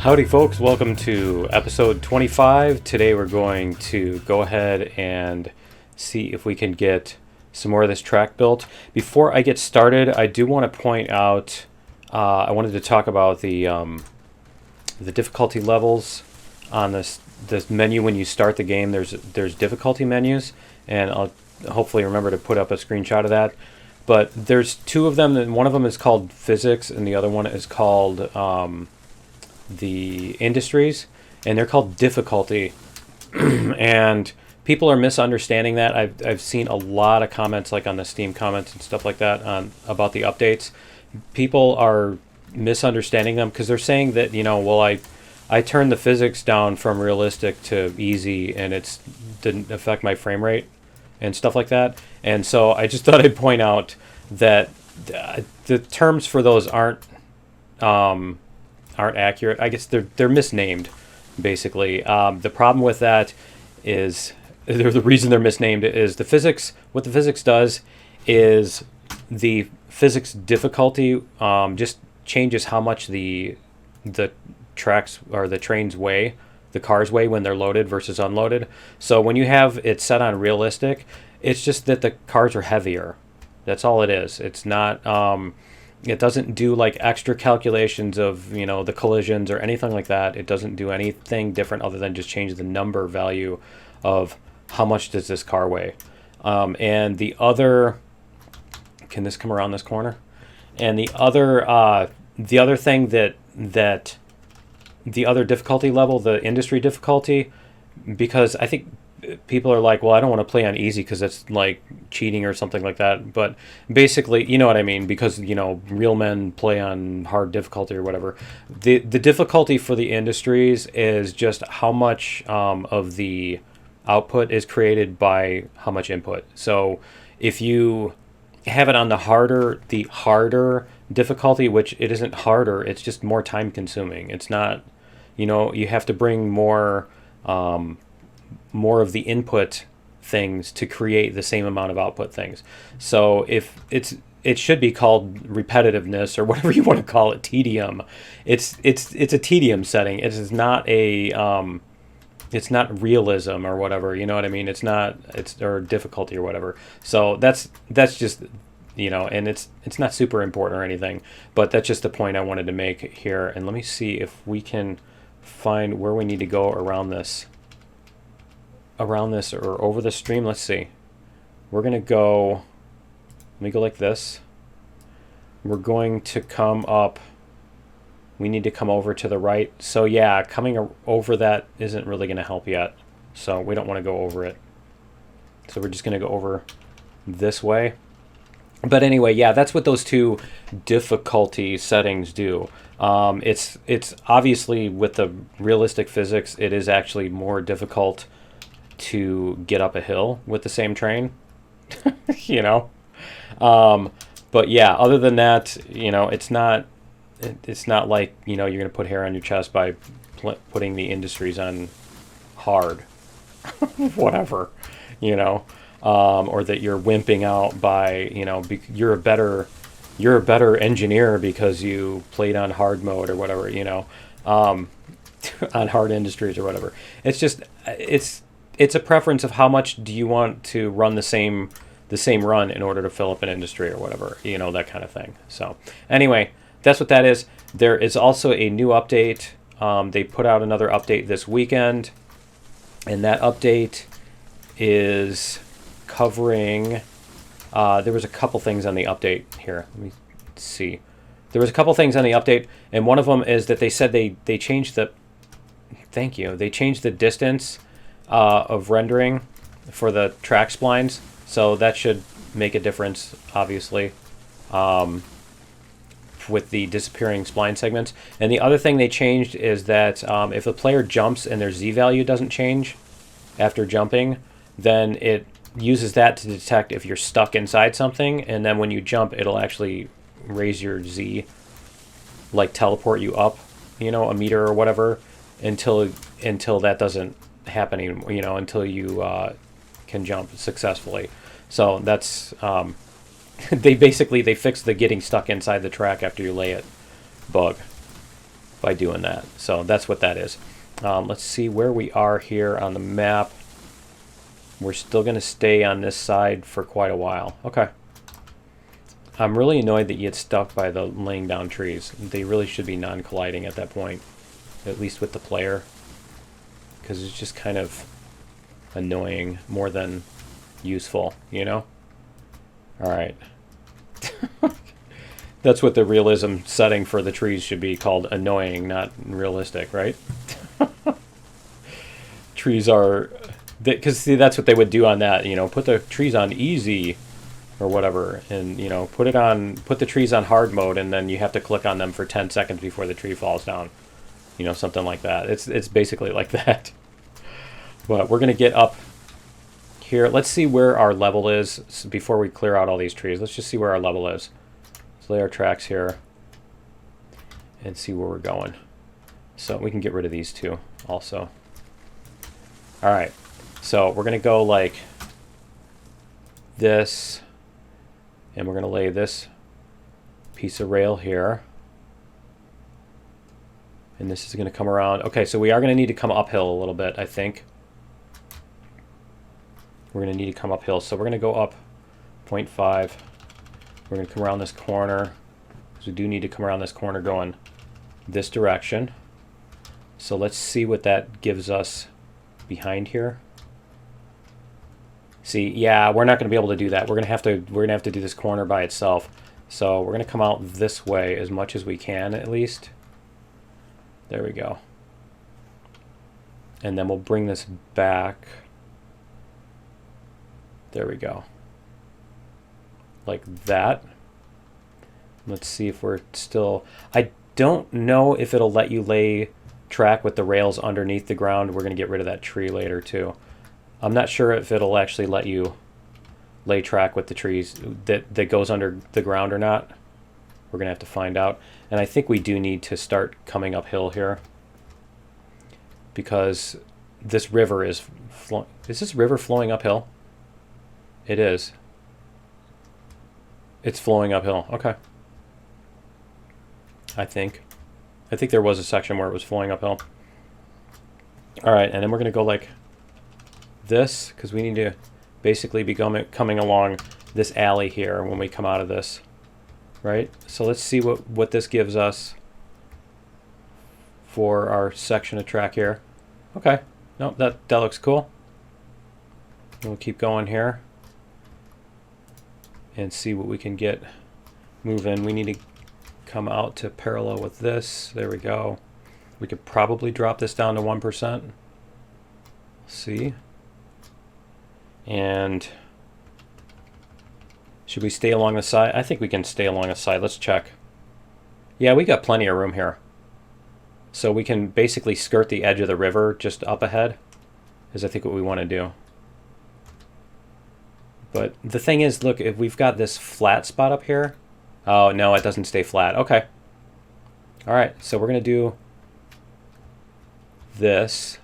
Howdy folks, welcome to episode 25. Today we're going to go ahead and see if we can get some more of this track built. Before I get started, I do want to point out, I wanted to talk about the difficulty levels on this menu. When you start the game, there's difficulty menus, and I'll hopefully remember to put up a screenshot of that. But there's two of them, and one of them is called physics, and the other one is called the industries, and they're called difficulty. And people are misunderstanding that. I've seen a lot of comments, like on the Steam comments and stuff like that, about the updates. People are misunderstanding them because they're saying that, well, I turned the physics down from realistic to easy, and it didn't affect my frame rate and stuff like that. And so I just thought I'd point out that the terms for those aren't accurate. I guess they're misnamed, basically. The problem with that is, the reason they're misnamed is the physics. What the physics does is the physics difficulty just changes how much the tracks or the trains weigh, the cars weigh when they're loaded versus unloaded. So when you have it set on realistic, it's just that the cars are heavier. That's all it is. It's not. It doesn't do like extra calculations of the collisions or anything like that. It doesn't do anything different other than just change the number value of how much does this car weigh. And the other, can this come around this corner? And the other thing that the other difficulty level, the industry difficulty, because I think people are like, well, I don't want to play on easy because it's like cheating or something like that. But basically, you know what I mean, because real men play on hard difficulty or whatever. The difficulty for the industries is just how much of the output is created by how much input. So if you have it on the harder difficulty, which it isn't harder, it's just more time consuming. It's not, you have to bring more of the input things to create the same amount of output things. So if it should be called repetitiveness or whatever you want to call it, tedium. It's a tedium setting. It is not it's not realism or whatever. You know what I mean? It's or difficulty or whatever. So that's just and it's not super important or anything, but that's just the point I wanted to make here. And let me see if we can find where we need to go around this or over the stream. Let's see. We're gonna go, let me go like this. We're going to come up, we need to come over to the right. So yeah, coming over that isn't really gonna help yet, so we don't want to go over it. So we're just gonna go over this way. But anyway, yeah, that's what those two difficulty settings do. It's obviously, with the realistic physics, it is actually more difficult to get up a hill with the same train. But yeah, other than that, it's not like you're gonna put hair on your chest by putting the industries on hard. Whatever, or that you're wimping out by you're a better engineer because you played on hard mode or whatever, on hard industries or whatever. It's just it's a preference of how much do you want to run the same run in order to fill up an industry or whatever, that kind of thing. So anyway, that's what that is. There is also a new update. They put out another update this weekend, and that update is covering, there was a couple things on the update here. Let me see. There was a couple things on the update, and one of them is that they said they changed the, thank you, they changed the distance of rendering for the track splines, so that should make a difference, obviously, with the disappearing spline segments. And the other thing they changed is that if a player jumps and their Z value doesn't change after jumping, then it uses that to detect if you're stuck inside something, and then when you jump, it'll actually raise your Z, like teleport you up, a meter or whatever, until that doesn't happen anymore, until you can jump successfully. So that's they fixed the getting stuck inside the track after you lay it bug. by doing that. So that's what that is. Let's see where we are here on the map. We're still going to stay on this side for quite a while. Okay. I'm really annoyed that you get stuck by the laying down trees. They really should be non-colliding at that point, at least with the player, because it's just kind of annoying more than useful, you know? All right. That's what the realism setting for the trees should be called, annoying, not realistic, right? Trees are, because see, that's what they would do on that, you know, put the trees on easy or whatever, and you know, put the trees on hard mode, and then you have to click on them for 10 seconds before the tree falls down, you know, something like that. It's basically like that. But we're gonna get up here. Let's see where our level is before we clear out all these trees. Let's just see where our level is. Let's lay our tracks here and see where we're going. So we can get rid of these two also. All right, so we're gonna go like this, and we're gonna lay this piece of rail here, and this is gonna come around. Okay, so we are gonna need to come uphill a little bit, I think. We're gonna need to come uphill, so we're gonna go up 0.5. We're gonna come around this corner, because we do need to come around this corner going this direction. So let's see what that gives us behind here. See, yeah, we're not going to be able to do that. We're gonna have to do this corner by itself. So we're gonna come out this way as much as we can, at least. There we go. And then we'll bring this back. There we go. Like that. Let's see if we're still... I don't know if it'll let you lay track with the rails underneath the ground. We're going to get rid of that tree later too. I'm not sure if it'll actually let you lay track with the trees that goes under the ground or not. We're going to have to find out. And I think we do need to start coming uphill here, because this river is this river flowing uphill? It is. It's flowing uphill. Okay. I think there was a section where it was flowing uphill. All right, and then we're going to go like this, because we need to basically be coming along this alley here when we come out of this, right? So let's see what this gives us for our section of track here. Okay, no, that looks cool. We'll keep going here and see what we can get moving. We need to come out to parallel with this. There we go. We could probably drop this down to 1%. See? And should we stay along the side? I think we can stay along the side. Let's check. Yeah, we got plenty of room here. So we can basically skirt the edge of the river just up ahead, is I think what we want to do. But the thing is, look, if we've got this flat spot up here. Oh, no, it doesn't stay flat. Okay. All right, so we're going to do this.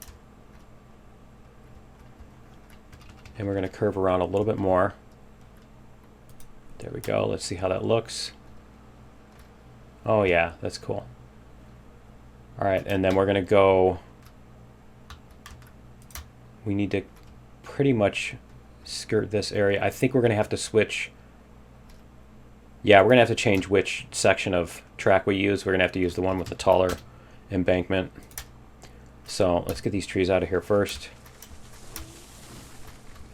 And we're going to curve around a little bit more. There we go. Let's see how that looks. Oh, yeah, that's cool. All right, and then we're going to go... We need to pretty much skirt this area. I think we're going to have to switch... Yeah, we're going to have to change which section of track we use. We're going to have to use the one with the taller embankment. So let's get these trees out of here first.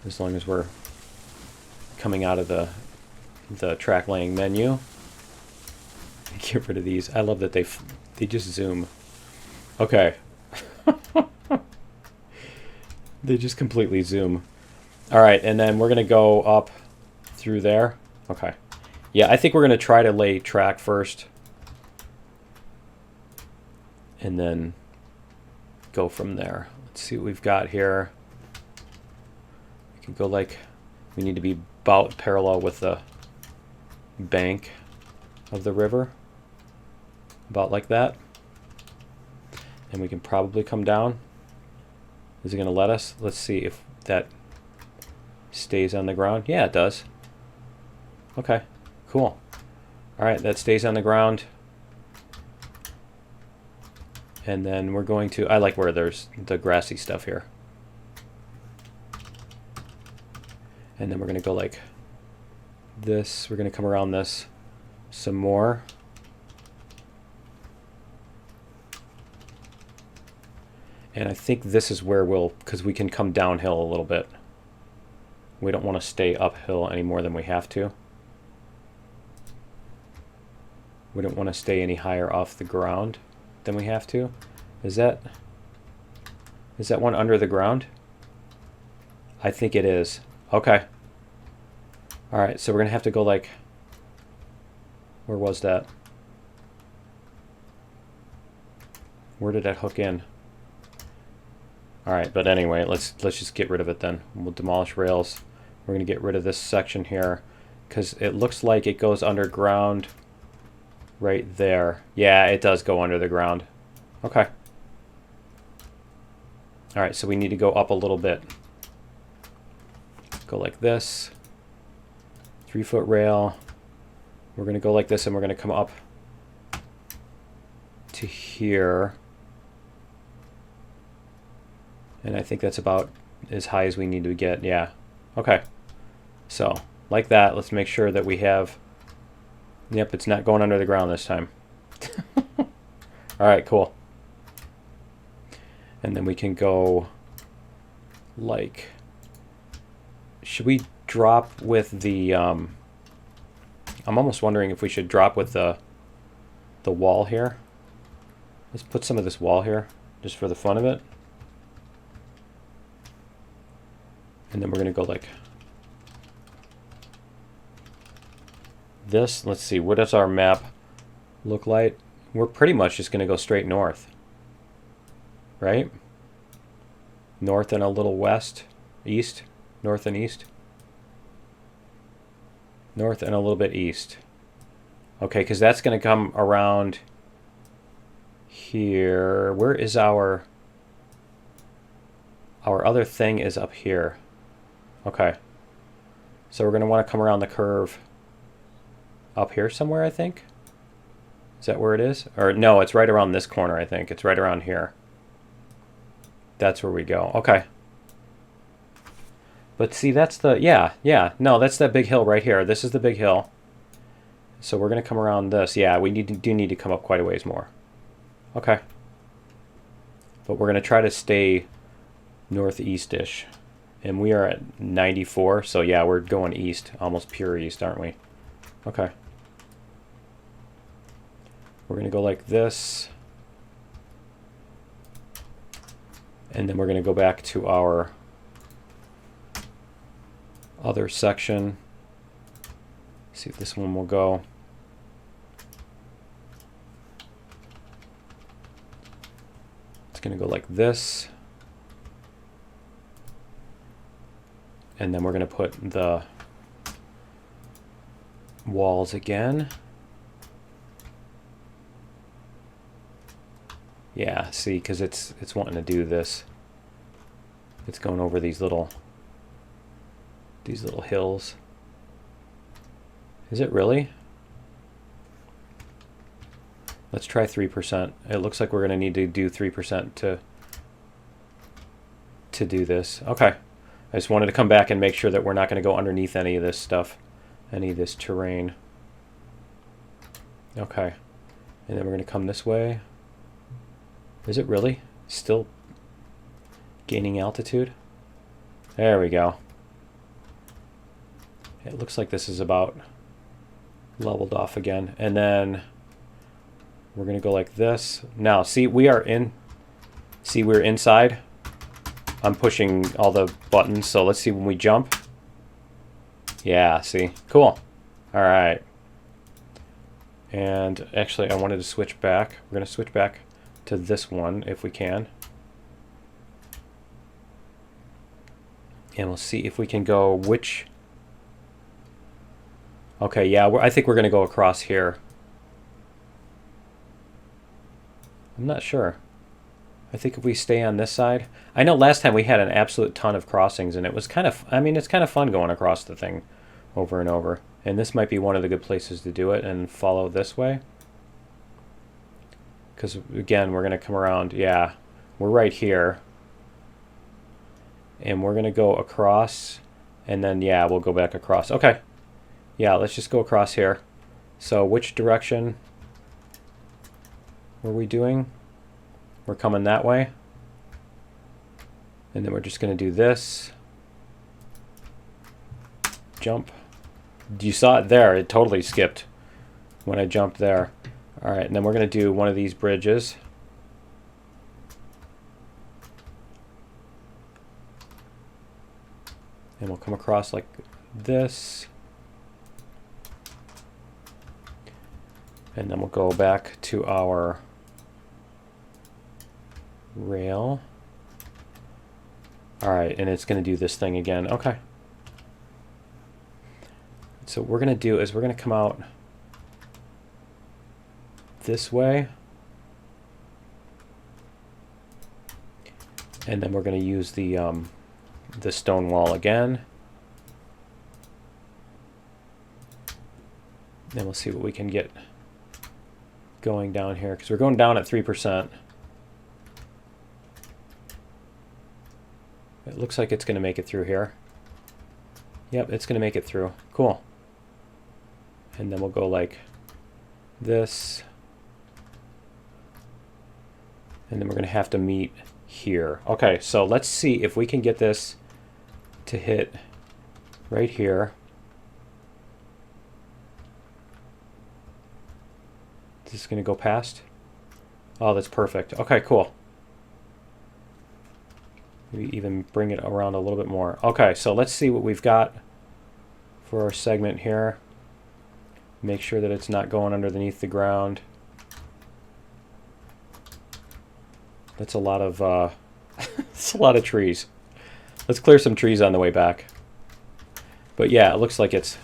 As long as we're coming out of the track laying menu. Get rid of these. I love that they just zoom. Okay. They just completely zoom. All right, and then we're going to go up through there. Okay. Yeah, I think we're going to try to lay track first. And then go from there. Let's see what we've got here. We can go like, we need to be about parallel with the bank of the river. About like that. And we can probably come down. Is it going to let us? Let's see if that stays on the ground. Yeah, it does. Okay. Cool. All right, that stays on the ground. And then we're going to, I like where there's the grassy stuff here. And then we're going to go like this. We're going to come around this some more. And I think this is where we'll, because we can come downhill a little bit. We don't want to stay uphill any more than we have to. We don't want to stay any higher off the ground than we have to. Is that one under the ground? I think it is. Okay. All right, so we're going to have to go like, where was that? Where did that hook in? All right, but anyway, let's just get rid of it then. We'll demolish rails. We're going to get rid of this section here because it looks like it goes underground right there. Yeah, it does go under the ground. Okay. All right, so we need to go up a little bit. Go like this. 3-foot rail. We're going to go like this and we're going to come up to here. And I think that's about as high as we need to get. Yeah. Okay. So, like that, let's make sure that we have... Yep, it's not going under the ground this time. All right, cool. And then we can go like... Should we drop with the... I'm almost wondering if we should drop with the wall here. Let's put some of this wall here, just for the fun of it. And then we're going to go like this. Let's see, what does our map look like? We're pretty much just going to go straight north. Right? North and a little west, east, north and east. North and a little bit east. Okay, because that's going to come around here. Where is our other thing is up here. Okay. So we're going to want to come around the curve up here somewhere, I think. Is that where it is? Or no, it's right around this corner, I think. It's right around here. That's where we go. Okay. But see, that's the, yeah. No, that's that big hill right here. This is the big hill. So we're going to come around this. Yeah, we do need to come up quite a ways more. Okay. But we're going to try to stay northeast-ish. And we are at 94, so yeah, we're going east, almost pure east, aren't we? Okay. We're going to go like this. And then we're going to go back to our other section. See if this one will go. It's going to go like this. And then we're going to put the walls again. Yeah, see, because it's wanting to do this. It's going over these little hills. Is it really? Let's try 3%. It looks like we're going to need to do 3% to do this. Okay. I just wanted to come back and make sure that we're not going to go underneath any of this stuff, any of this terrain. Okay. And then we're going to come this way. Is it really still gaining altitude? There we go. It looks like this is about leveled off again. And then we're going to go like this. Now, see, we're inside. I'm pushing all the buttons, so let's see when we jump. Yeah, see? Cool. All right. And actually, I wanted to switch back. We're going to switch back to this one if we can. And we'll see if we can go which... Okay, yeah, I think we're going to go across here. I'm not sure. I think if we stay on this side... I know last time we had an absolute ton of crossings, and it was kind of... I mean, it's kind of fun going across the thing over and over. And this might be one of the good places to do it and follow this way. Because again, we're going to come around. Yeah, we're right here. And we're going to go across. And then, yeah, we'll go back across. Okay. Yeah, let's just go across here. So which direction were we doing? We're coming that way. And then we're just going to do this. Jump. You saw it there. It totally skipped when I jumped there. All right, and then we're going to do one of these bridges. And we'll come across like this. And then we'll go back to our rail. All right, and it's going to do this thing again. Okay. So what we're going to do is we're going to come out this way. And then we're going to use the stone wall again. Then we'll see what we can get going down here, because we're going down at 3%. It looks like it's going to make it through here. Yep, it's going to make it through. Cool. And then we'll go like this. And then we're going to have to meet here. Okay, so let's see if we can get this to hit right here. Is this going to go past? Oh, that's perfect. Okay, cool. Maybe even bring it around a little bit more. Okay, so let's see what we've got for our segment here. Make sure that it's not going underneath the ground. That's a lot of it's a lot of trees. Let's clear some trees on the way back. But yeah, it looks like it's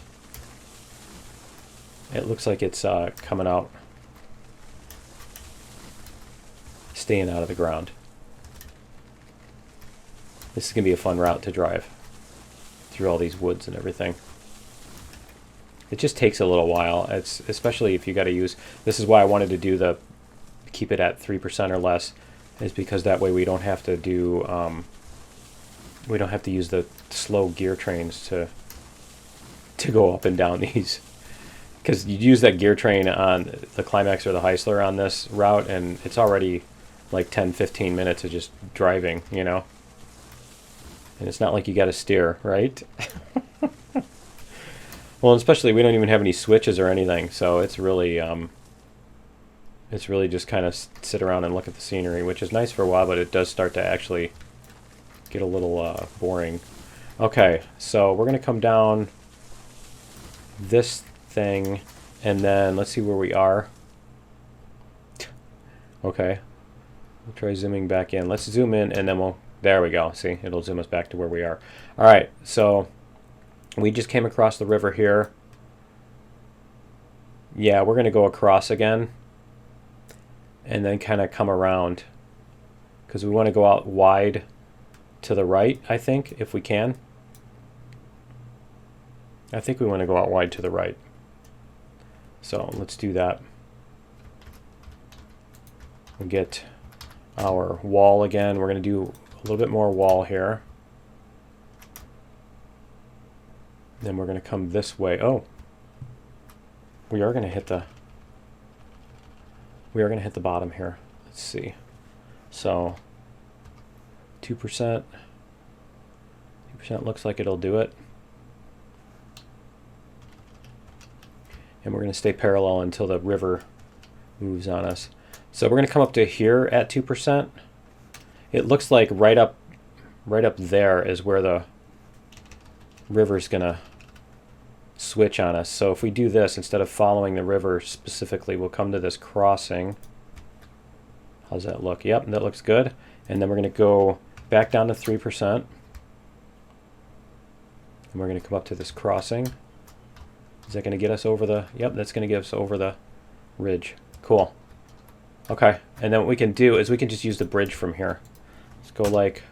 coming out, staying out of the ground. This is gonna be a fun route to drive through all these woods and everything. It just takes a little while. It's especially if you got to use. This is why I wanted to do the keep it at 3% or less, is because that way we don't have to do we don't have to use the slow gear trains to go up and down these. Because you use that gear train on the Climax or the Heisler on this route, and it's already like 10-15 minutes of just driving, you know. And it's not like you got to steer, right? Well, especially we don't even have any switches or anything, so it's really just kind of sit around and look at the scenery, which is nice for a while, but it does start to actually get a little boring. Okay, so we're going to come down this thing, and then let's see where we are. Okay, we'll try zooming back in. Let's zoom in, and then we'll, there we go. See, it'll zoom us back to where we are. All right, so we just came across the river here. Yeah, we're going to go across again and then kind of come around, because we want to go out wide to the right, I think, if we can. I think we want to go out wide to the right. So let's do that. We'll get our wall again. We're going to do a little bit more wall here. Then we're going to come this way. Oh, we are going to hit the bottom here. Let's see. So 2%. 2% looks like it'll do it. And we're going to stay parallel until the river moves on us. So we're going to come up to here at 2%. It looks like right up there is where the river's going to switch on us. So if we do this, instead of following the river specifically, we'll come to this crossing. How's that look? Yep, that looks good. And then we're going to go back down to 3%. And we're going to come up to this crossing. Is that going to get us over the... Yep, that's going to get us over the ridge. Cool. Okay, and then what we can do is we can just use the bridge from here. Let's go like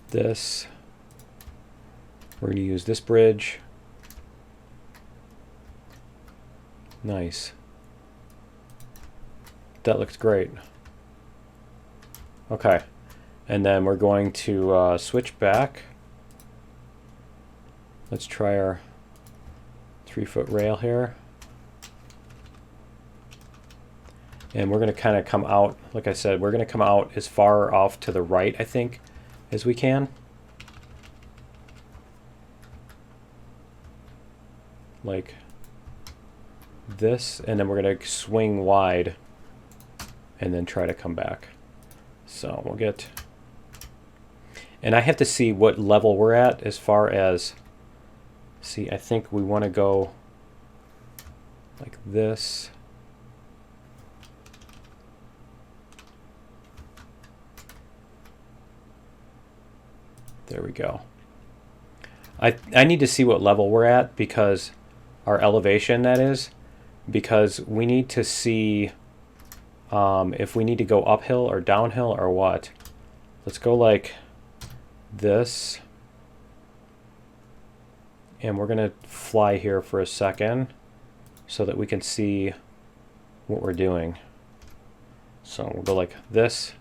this. We're going to use this bridge. Nice. That looks great. Okay. And then we're going to switch back. Let's try our 3-foot rail here. And we're going to kind of come out, like I said, we're going to come out as far off to the right, I think, as we can. Like this, and then we're going to swing wide and then try to come back. So we'll get, and I have to see what level we're at as far as, see, I think we want to go like this. There we go. I need to see what level we're at, because our elevation, that is, because we need to see if we need to go uphill or downhill or what. Let's go like this. And we're going to fly here for a second so that we can see what we're doing. So we'll go like this.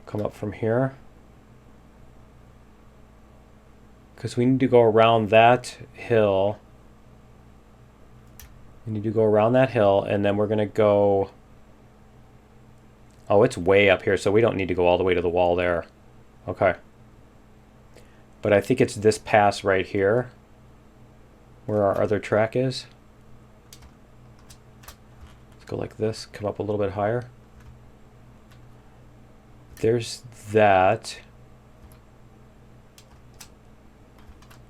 Come up from here. Because we need to go around that hill. We need to go around that hill, and then we're going to go... Oh, it's way up here, so we don't need to go all the way to the wall there. Okay. But I think it's this pass right here where our other track is. Let's go like this, come up a little bit higher. There's that.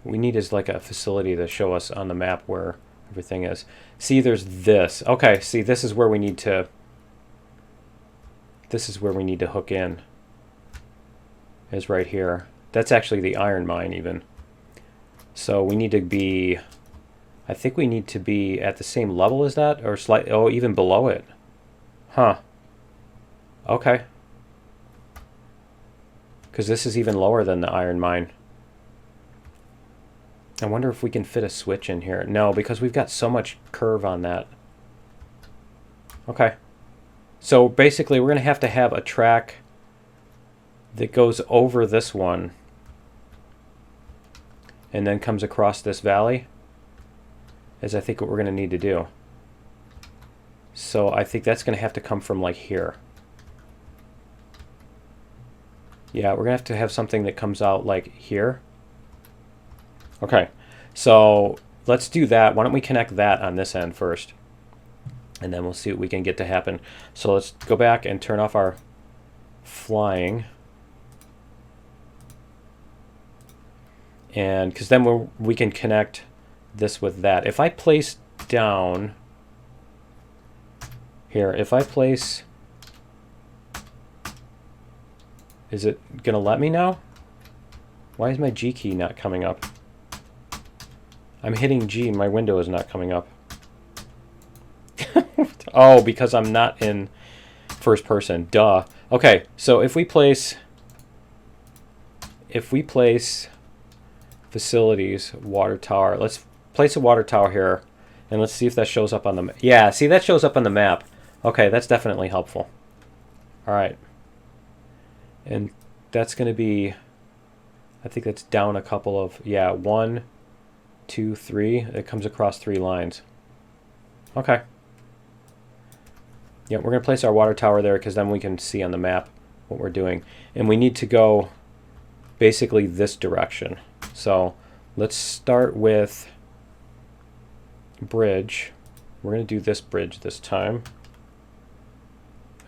What we need is like a facility to show us on the map where everything is. See, there's this. Okay, see, this is where we need to... This is where we need to hook in. Is right here. That's actually the iron mine even. So we need to be... I think we need to be at the same level as that, or slightly... Oh, even below it. Huh. Okay. Because this is even lower than the iron mine. I wonder if we can fit a switch in here. No, because we've got so much curve on that. Okay. So basically we're going to have a track that goes over this one and then comes across this valley, is I think what we're going to need to do. So I think that's going to have to come from like here. Yeah, we're going to have something that comes out like here. Okay, so let's do that. Why don't we connect that on this end first? And then we'll see what we can get to happen. So let's go back and turn off our flying. And because then we can connect this with that. If I place down here, if I place... Is it going to let me now? Why is my G key not coming up? I'm hitting G, my window is not coming up. Oh, because I'm not in first person. Duh. Okay, so if we place facilities, water tower, let's place a water tower here, and let's see if that shows up on the map. Yeah, see, that shows up on the map. Okay, that's definitely helpful. All right. And that's going to be, I think that's down a couple of, yeah, 1, 2, 3. It comes across 3 lines. Okay. Yeah, we're going to place our water tower there because then we can see on the map what we're doing. And we need to go basically this direction. So let's start with bridge. We're going to do this bridge this time.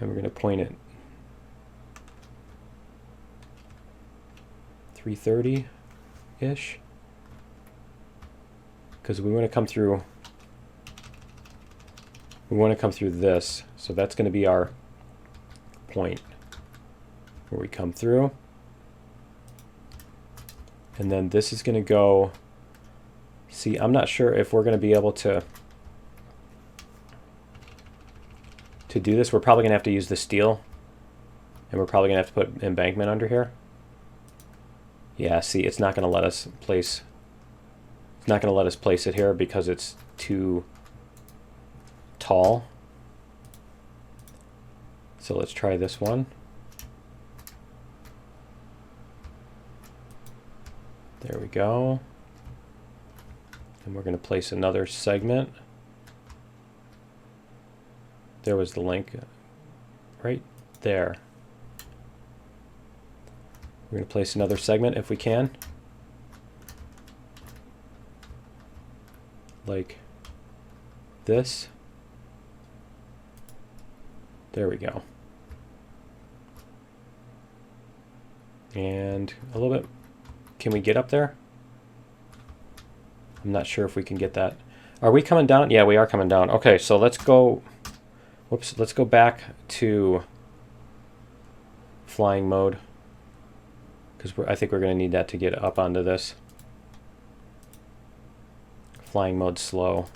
And we're going to point it 330-ish. Because we want to come through... We want to come through this, so that's going to be our point where we come through. And then this is going to go... See, I'm not sure if we're going to be able to do this. We're probably going to have to use the steel, and we're probably going to have to put embankment under here. Yeah, see, it's not going to let us place... It's not going to let us place it here because it's too tall. So let's try this one. There we go. And we're going to place another segment. There was the link right there. We're going to place another segment if we can. Like this. There we go. And a little bit. Can we get up there? I'm not sure if we can get that. Are we coming down? Yeah, we are coming down. Okay, so let's go. Whoops, let's go back to flying mode, because I think we're going to need that to get up onto this. Flying mode slow.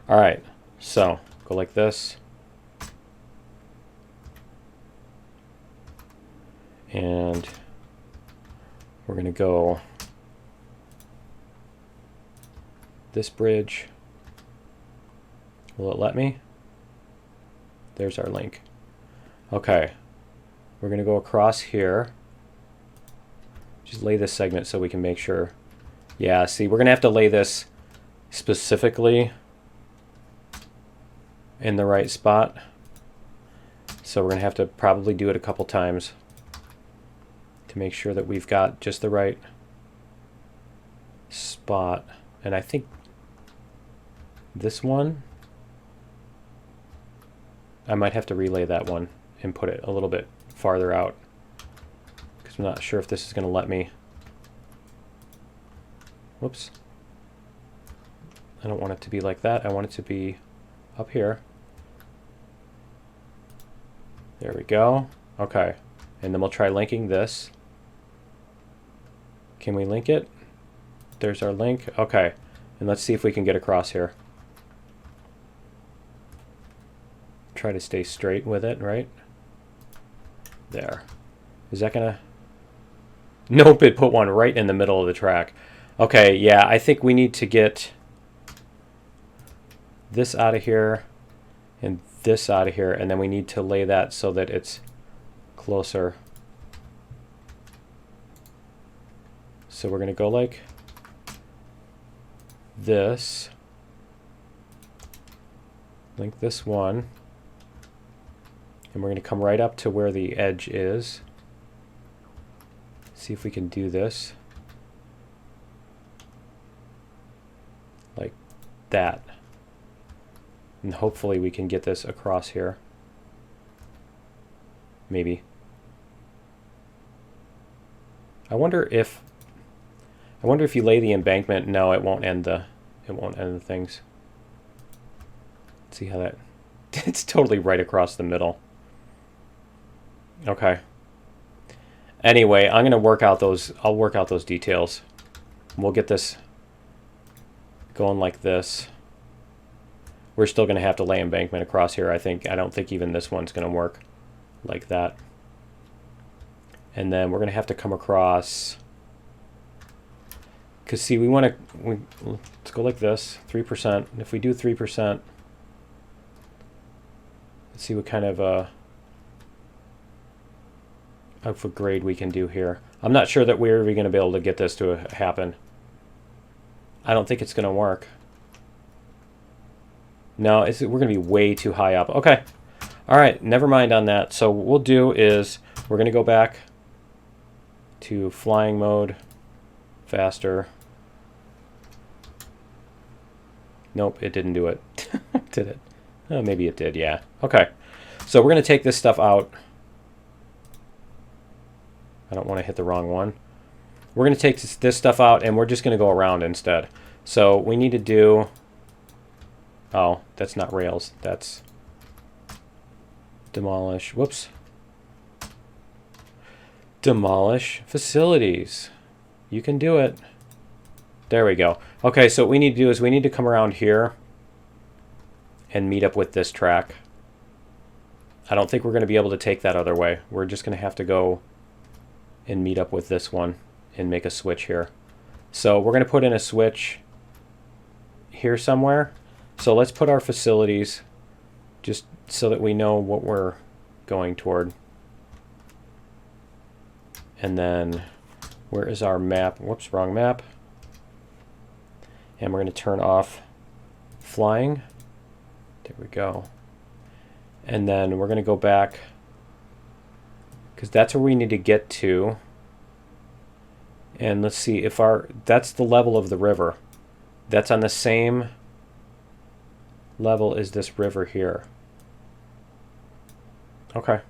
All right, so go like this. And we're going to go this bridge. Will it let me? There's our link. Okay, we're going to go across here. Just lay this segment so we can make sure. Yeah, see, we're going to have to lay this specifically in the right spot. So we're going to have to probably do it a couple times to make sure that we've got just the right spot. And I think this one, I might have to relay that one and put it a little bit farther out, because I'm not sure if this is going to let me. Whoops. I don't want it to be like that. I want it to be up here. There we go. Okay. And then we'll try linking this. Can we link it? There's our link. Okay. And let's see if we can get across here. Try to stay straight with it, right? There. Is that gonna... Nope, it put one right in the middle of the track. Okay, yeah, I think we need to get this out of here and this out of here, and then we need to lay that so that it's closer. So we're gonna go like this. Link this one. And we're going to come right up to where the edge is. See if we can do this. Like that. And hopefully we can get this across here. Maybe. I wonder if you lay the embankment. No, it won't end the things. Let's see how that it's totally right across the middle. Okay. Anyway, I'm going to work out those. I'll work out those details. We'll get this going like this. We're still going to have to lay embankment across here, I think. I don't think even this one's going to work like that. And then we're going to have to come across. Because see, we want to. Let's go like this. 3%. If we do 3%, let's see what kind of a grade we can do here. I'm not sure that we're even going to be able to get this to happen. I don't think it's going to work. No, we're going to be way too high up. Okay. All right, never mind on that. So what we'll do is we're going to go back to flying mode, faster. Nope, it didn't do it. Did it? Oh, maybe it did, yeah. Okay. So we're going to take this stuff out. I don't want to hit the wrong one. We're going to take this stuff out, and we're just going to go around instead. So we need to do... Oh, that's not Rails. That's demolish. Whoops. Demolish facilities. You can do it. There we go. Okay, so what we need to do is we need to come around here and meet up with this track. I don't think we're going to be able to take that other way. We're just going to have to go and meet up with this one and make a switch here. So we're going to put in a switch here somewhere. So let's put our facilities just so that we know what we're going toward. And then where is our map? Whoops, wrong map. And we're going to turn off flying. There we go. And then we're going to go back, because that's where we need to get to. And let's see if that's the level of the river. That's on the same level as this river here. Okay.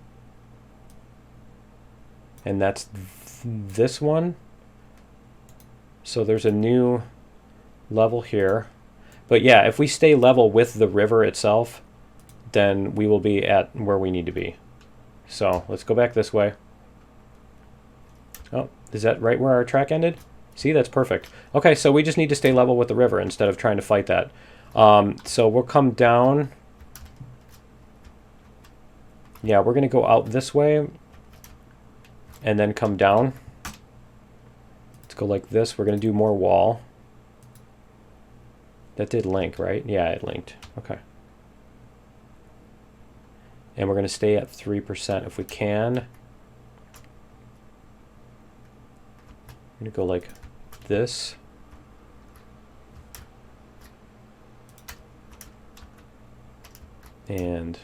And that's this one. So there's a new level here. But yeah, if we stay level with the river itself, then we will be at where we need to be. So let's go back this way. Oh, is that right where our track ended? See, that's perfect. Okay, so we just need to stay level with the river instead of trying to fight that. So we'll come down. Yeah, we're going to go out this way and then come down. Let's go like this. We're going to do more wall. That did link, right? Yeah, it linked. Okay. And we're going to stay at 3% if we can. I'm going to go like this. And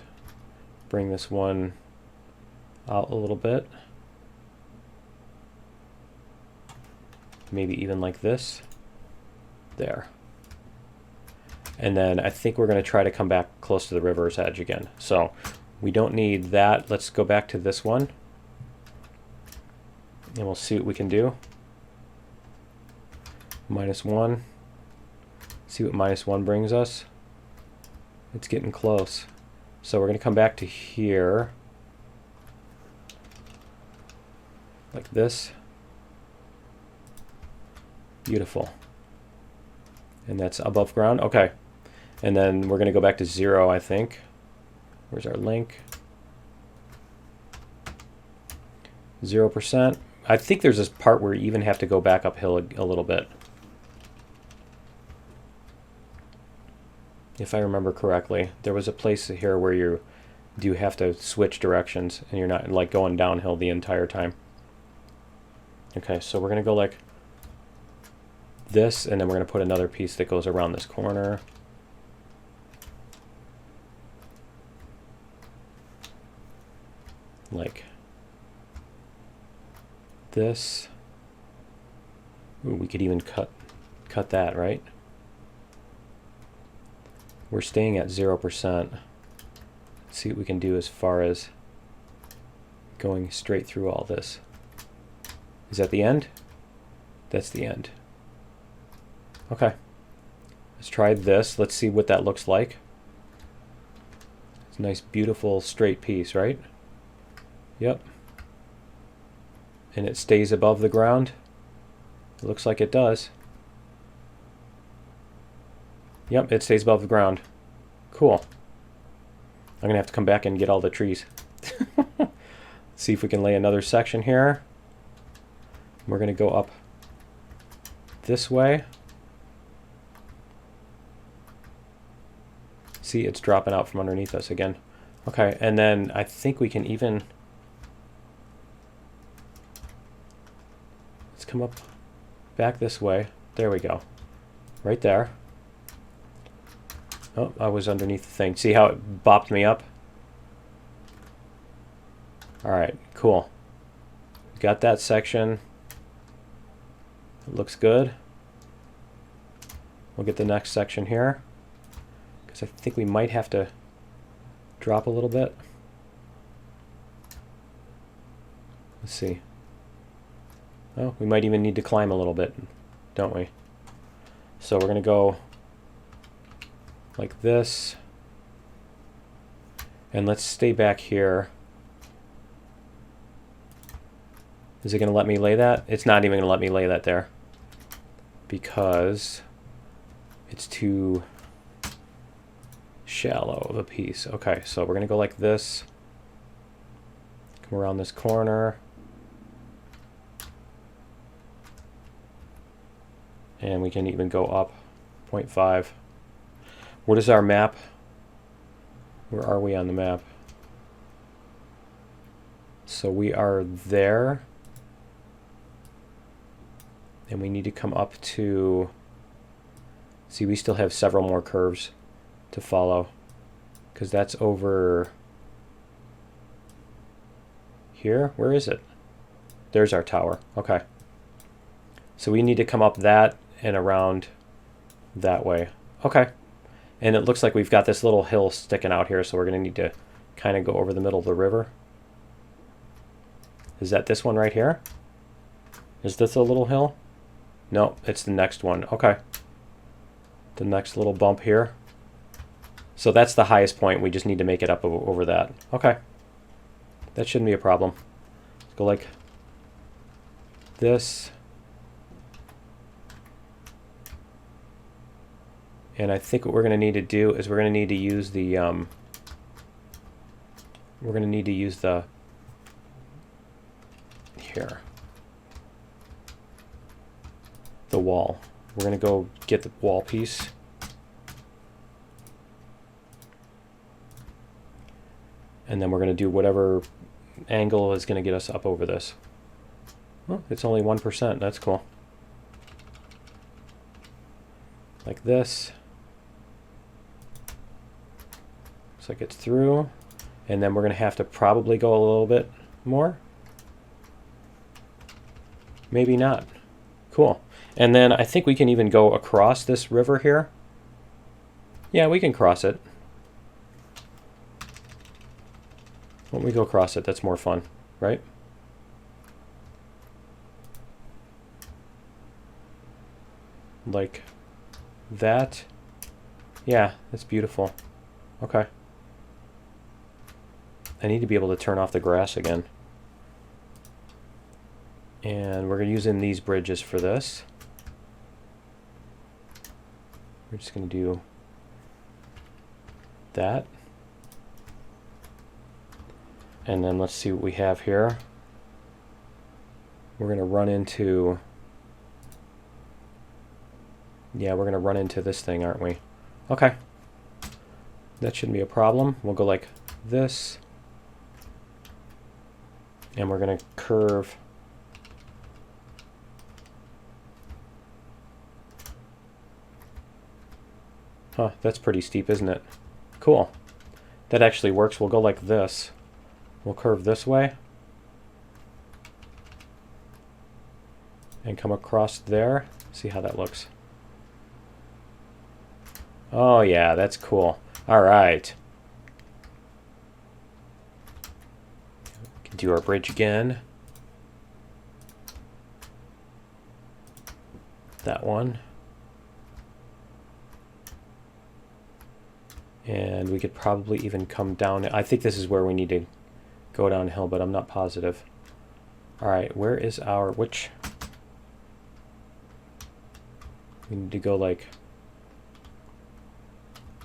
bring this one out a little bit. Maybe even like this. There. And then I think we're going to try to come back close to the river's edge again. So we don't need that. Let's go back to this one. And we'll see what we can do. -1. See what -1 brings us. It's getting close. So we're going to come back to here. Like this. Beautiful. And that's above ground. Okay. And then we're going to go back to 0, I think. Where's our link? 0%. I think there's this part where you even have to go back uphill a little bit. If I remember correctly, there was a place here where you do have to switch directions and you're not like going downhill the entire time. Okay, so we're going to go like this, and then we're going to put another piece that goes around this corner. Like this. Ooh, we could even cut that, right? We're staying at 0%. Let's see what we can do as far as going straight through all this. Is that the end? That's the end. Okay. Let's try this. Let's see what that looks like. It's a nice, beautiful, straight piece, right? Yep. And it stays above the ground. It looks like it does. Yep, it stays above the ground. Cool. I'm going to have to come back and get all the trees. See if we can lay another section here. We're going to go up this way. See, it's dropping out from underneath us again. Okay, and then I think we can even... Let's come up back this way. There we go. Right there. Oh, I was underneath the thing. See how it bopped me up? Alright, cool. Got that section. It looks good. We'll get the next section here, because I think we might have to drop a little bit. Let's see. Oh, we might even need to climb a little bit, don't we? So we're going to go like this. And let's stay back here. Is it going to let me lay that? It's not even going to let me lay that there, because it's too shallow of a piece. Okay, so we're going to go like this. Come around this corner. And we can even go up 0.5. What is our map? Where are we on the map? So we are there. And we need to come up to, see, we still have several more curves to follow, because that's over here. Where is it? There's our tower. Okay. So we need to come up that and around that way. Okay. And it looks like we've got this little hill sticking out here, so we're going to need to kind of go over the middle of the river. Is that this one right here? Is this a little hill? No, it's the next one. Okay. The next little bump here. So that's the highest point. We just need to make it up over that. Okay. That shouldn't be a problem. Let's go like this. And I think what we're going to need to do is we're going to need to use the here, the wall. We're going to go get the wall piece. And then we're going to do whatever angle is going to get us up over this. Well, it's only 1%. That's cool. Like this. Looks like it's through. And then we're going to have to probably go a little bit more. Maybe not. Cool. And then I think we can even go across this river here. Yeah, we can cross it. Why don't we go across it? That's more fun, right? Like that. Yeah, that's beautiful. Okay. I need to be able to turn off the grass again. And we're using these bridges for this. We're just going to do that. And then let's see what we have here. We're going to run into... Yeah, we're going to run into this thing, aren't we? Okay. That shouldn't be a problem. We'll go like this. And we're going to curve... Huh, that's pretty steep, isn't it? Cool. That actually works. We'll go like this. We'll curve this way. And come across there. See how that looks. Oh yeah, that's cool. All right. We can do our bridge again. That one. And we could probably even come down. I think this is where we need to go downhill, but I'm not positive. All right, where is our, which? We need to go like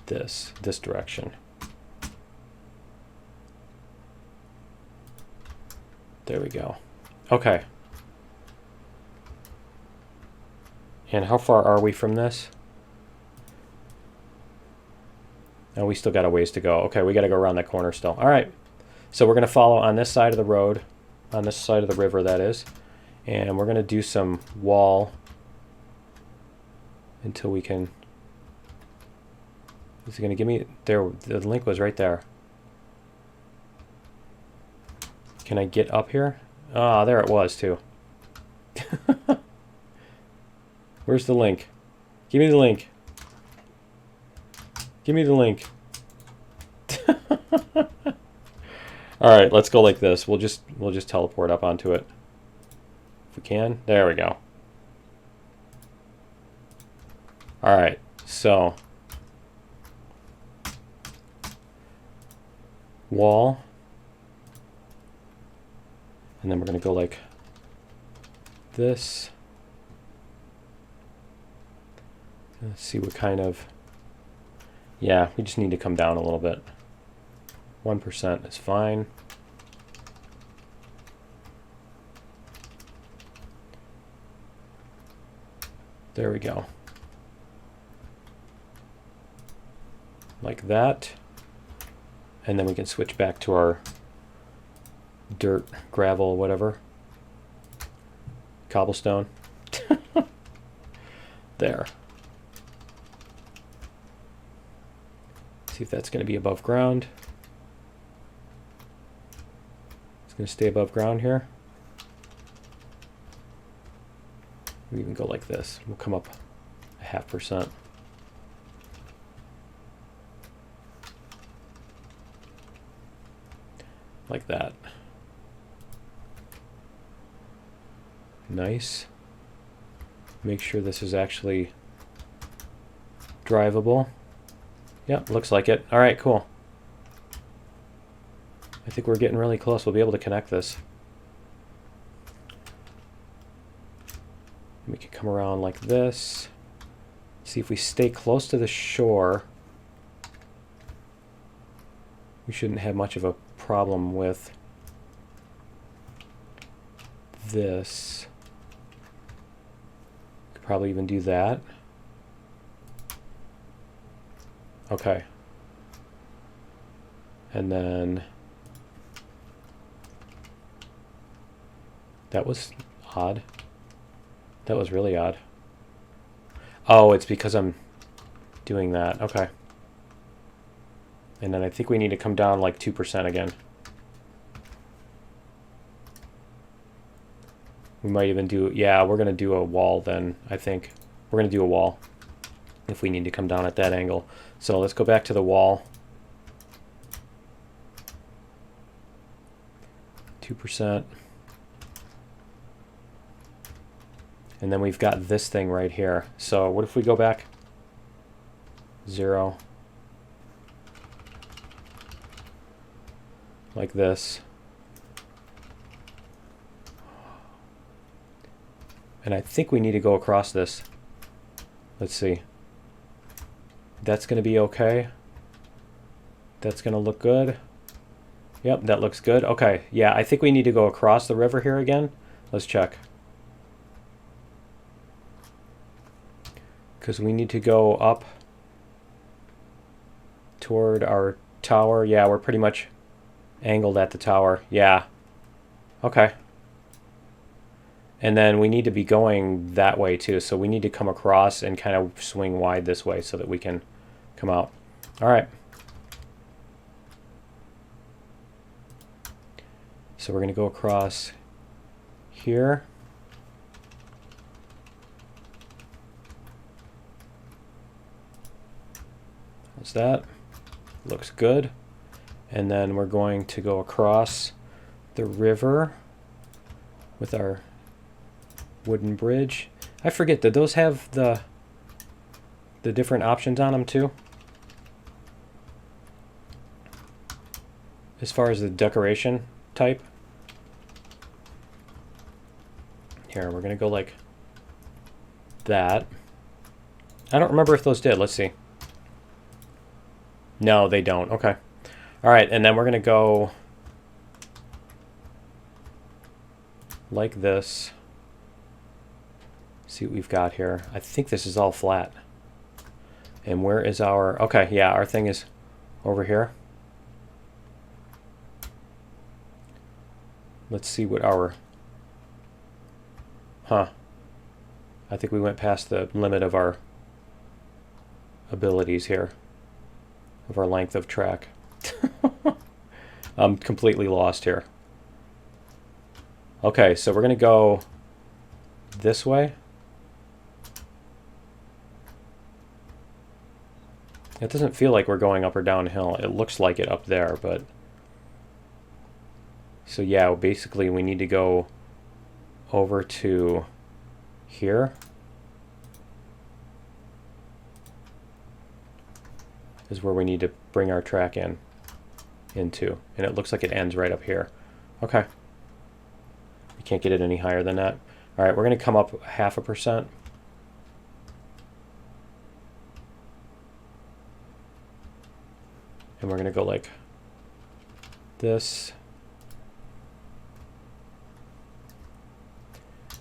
this direction. There we go. Okay. And how far are we from this? No, we still got a ways to go. Okay, we got to go around that corner still. All right. So we're going to follow on this side of the road, on this side of the river, that is. And we're going to do some wall until we can... Is it going to give me... There, the link was right there. Can I get up here? Ah, there it was, too. Where's the link? Give me the link. Give me the link. All right, let's go like this. We'll just teleport up onto it. If we can. There we go. All right. So wall. And then we're going to go like this. Let's see what kind of... Yeah, we just need to come down a little bit. 1% is fine. There we go. Like that. And then we can switch back to our dirt, gravel, whatever. Cobblestone. There. See if that's going to be above ground. It's going to stay above ground here. We even go like this. We'll come up a 0.5%. Like that. Nice. Make sure this is actually drivable. Yep, looks like it. All right, cool. I think we're getting really close. We'll be able to connect this. We can come around like this. See if we stay close to the shore. We shouldn't have much of a problem with this. Could probably even do that. Okay. And then that was odd. That was really odd. Oh, it's because I'm doing that. Okay. And then I think we need to come down like 2% again. We might even do, yeah, we're going to do a wall then, I think. We're going to do a wall if we need to come down at that angle. So let's go back to the wall. 2%. And then we've got this thing right here. So what if we go back? 0. Like this. And I think we need to go across this. Let's see. That's going to be okay. That's going to look good. Yep, that looks good. Okay, yeah, I think we need to go across the river here again. Let's check. Because we need to go up toward our tower. Yeah, we're pretty much angled at the tower. Yeah. Okay. And then we need to be going that way too. So we need to come across and kind of swing wide this way so that we can come out. All right. So we're going to go across here. How's that? Looks good. And then we're going to go across the river with our wooden bridge. I forget, did those have the different options on them too? As far as the decoration type? Here, we're going to go like that. I don't remember if those did. Let's see. No, they don't. Okay. All right, and then we're going to go like this. See what we've got here. I think this is all flat. And where is our... Okay, yeah, our thing is over here. Let's see what our... Huh. I think we went past the limit of our abilities here. Of our length of track. I'm completely lost here. Okay, so we're going to go this way. It doesn't feel like we're going up or downhill. It looks like it up there, but... So yeah, basically we need to go over to here. Is where we need to bring our track into. And it looks like it ends right up here. Okay. We can't get it any higher than that. All right, we're going to come up 0.5%. And we're going to go like this.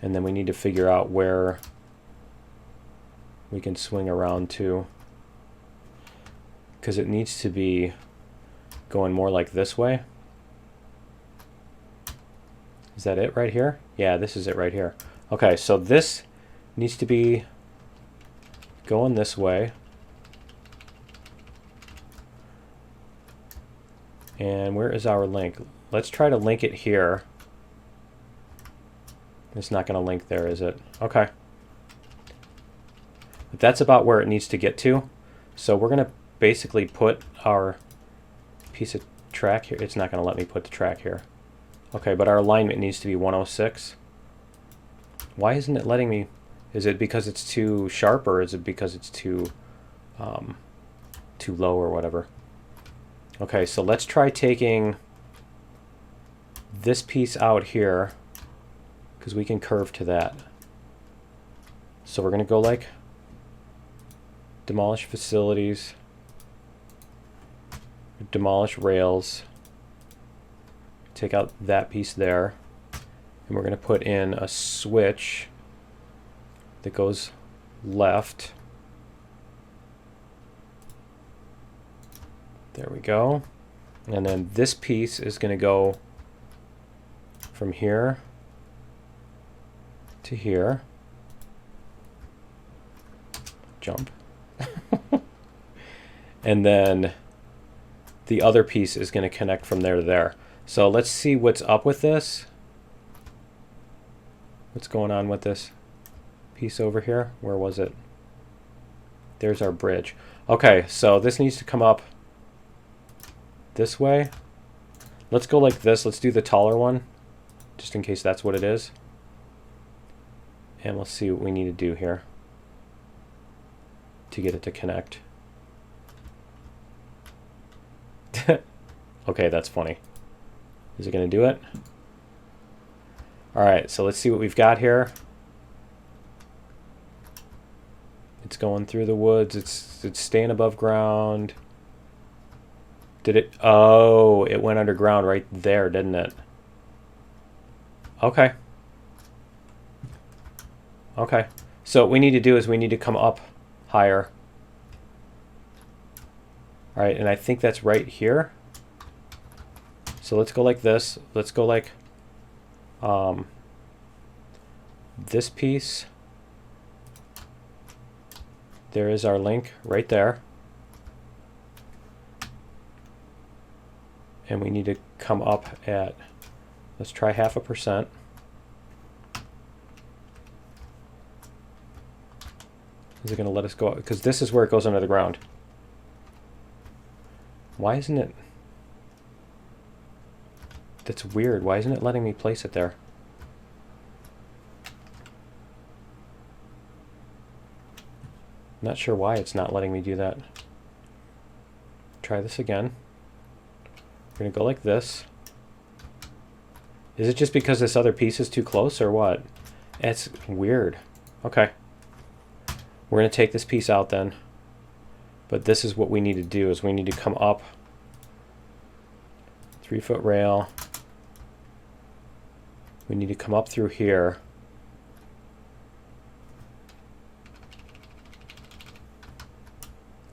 And then we need to figure out where we can swing around to. Because it needs to be going more like this way. Is that it right here? Yeah, this is it right here. Okay, so this needs to be going this way. And where is our link? Let's try to link it here. It's not going to link there, is it? Okay. But that's about where it needs to get to. So we're going to basically put our piece of track here. It's not going to let me put the track here. Okay, but our alignment needs to be 106. Why isn't it letting me? Is it because it's too sharp, or is it because it's too low or whatever? Okay, so let's try taking this piece out here, because we can curve to that. So we're going to go like demolish facilities, demolish rails, take out that piece there, and we're going to put in a switch that goes left. There we go. And then this piece is going to go from here to here. Jump. And then the other piece is going to connect from there to there. So let's see what's up with this. What's going on with this piece over here? Where was it? There's our bridge. Okay, so this needs to come up this way. Let's go like this. Let's do the taller one, just in case that's what it is. And we'll see what we need to do here to get it to connect. Okay, that's funny. Is it going to do it? Alright, so let's see what we've got here. It's going through the woods. It's staying above ground. Did it? Oh, it went underground right there, didn't it? Okay. Okay. So what we need to do is we need to come up higher. All right, and I think that's right here. So let's go like this. Let's go like this piece. There is our link right there. And we need to come up at, let's try 0.5%. Is it going to let us go? Because this is where it goes under the ground. Why isn't it? That's weird. Why isn't it letting me place it there? Not sure why it's not letting me do that. Try this again. We're going to go like this. Is it just because this other piece is too close or what? It's weird. Okay. We're going to take this piece out then. But this is what we need to do, is we need to come up 3-foot rail. We need to come up through here.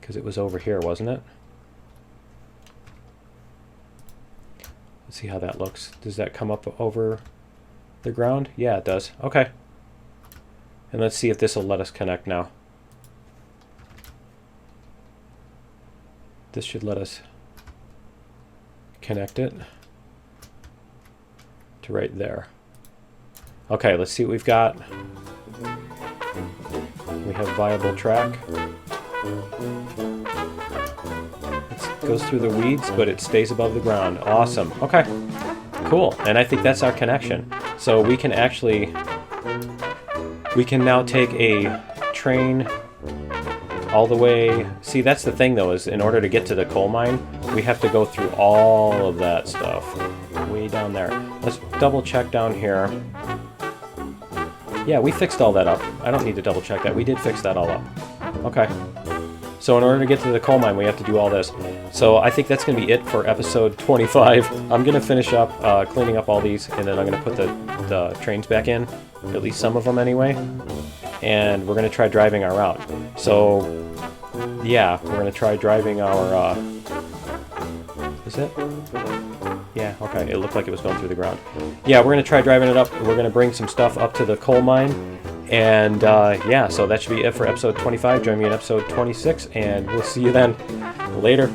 Because it was over here, wasn't it? Let's see how that looks. Does that come up over the ground? Yeah, it does. Okay. And let's see if this will let us connect now. This should let us connect it to right there. Okay, let's see what we've got. We have viable track. It goes through the weeds, but it stays above the ground. Awesome. Okay, cool. And I think that's our connection. So we can actually, we can now take a train all the way. See, that's the thing though, is in order to get to the coal mine, we have to go through all of that stuff way down there. Let's double check down here. Yeah, we fixed all that up. I don't need to double check that. We did fix that all up. Okay. So in order to get to the coal mine, we have to do all this. So I think that's going to be it for episode 25. I'm going to finish up cleaning up all these, and then I'm going to put the trains back in, at least some of them anyway. And we're going to try driving our route. So yeah, we're going to try driving our, is it? Yeah, okay. It looked like it was going through the ground. Yeah, we're going to try driving it up. We're going to bring some stuff up to the coal mine. And yeah, so that should be it for episode 25. Join me in episode 26, and we'll see you then. Later.